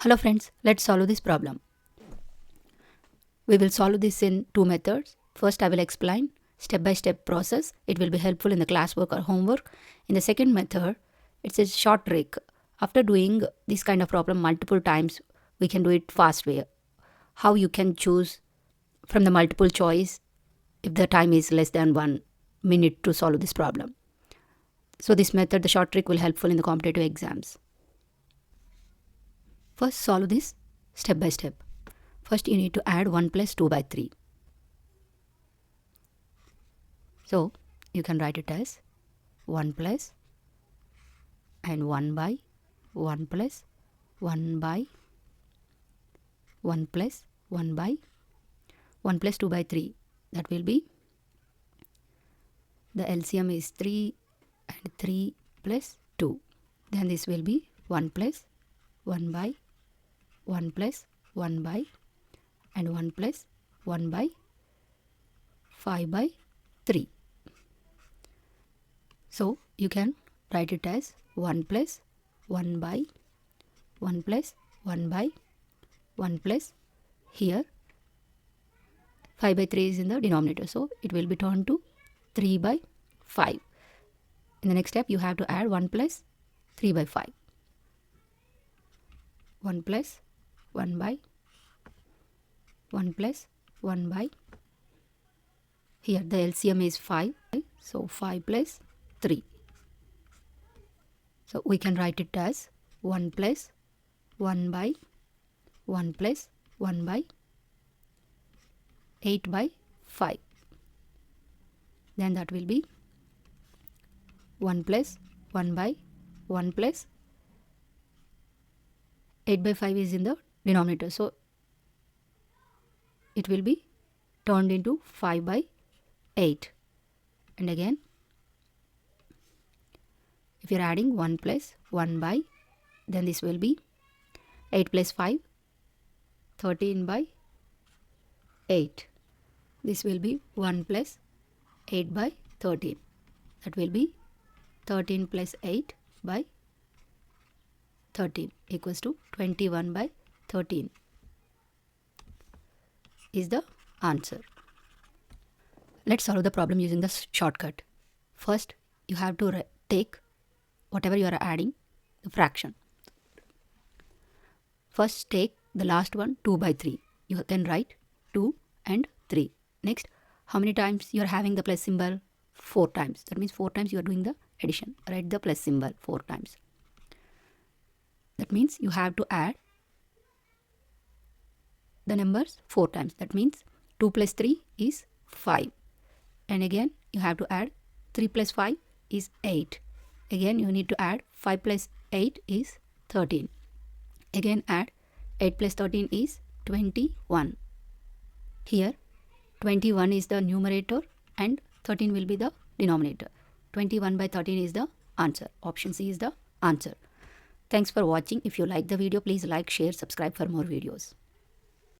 Hello friends, let's solve this problem. We will solve this in two methods. First, I will explain step-by-step process. It will be helpful in the classwork or homework. In the second method, it's a short trick. After doing this kind of problem multiple times, we can do it fast way. How you can choose from the multiple choice if the time is less than 1 minute to solve this problem. So this method, the short trick, will be helpful in the competitive exams. First, solve this step by step. First, you need to add 1 plus 2 by 3. So, you can write it as 1 plus and 1 by 1 plus 1 by 1 plus 1 by 1 plus 2 by 3. That will be, the LCM is 3 and 3 plus 2. Then this will be 1 plus 1 by 1 plus 1 by and 1 plus 1 by 5 by 3. So you can write it as 1 plus 1 by 1 plus 1 by 1 plus, here 5 by 3 is in the denominator, so it will be turned to 3 by 5. In the next step, you have to add 1 plus 3 by 5. 1 plus 1 by 1 plus 1 by, here the LCM is 5, so 5 plus 3. So we can write it as 1 plus 1 by 1 plus 1 by 8 by 5. Then that will be 1 plus 1 by 1 plus 8 by 5 is in the denominator, so it will be turned into 5 by 8. And again, if you are adding 1 plus 1 by, then this will be 8 plus 5, 13 by 8. This will be 1 plus 8 by 13. That will be 13 plus 8 by 13 equals to 21 by 13 is the answer. Let's solve the problem using the shortcut. First, you have to take whatever you are adding, the fraction. First, take the last one, 2 by 3. You can write 2 and 3. Next, how many times you are having the plus symbol? 4 times. That means 4 times you are doing the addition. Write the plus symbol 4 times. That means you have to add the numbers 4 times. That means 2 plus 3 is 5. And again, you have to add 3 plus 5 is 8. Again, you need to add 5 plus 8 is 13. Again, add 8 plus 13 is 21. Here, 21 is the numerator and 13 will be the denominator. 21 by 13 is the answer. Option C is the answer. Thanks for watching. If you like the video, please like, share, subscribe for more videos.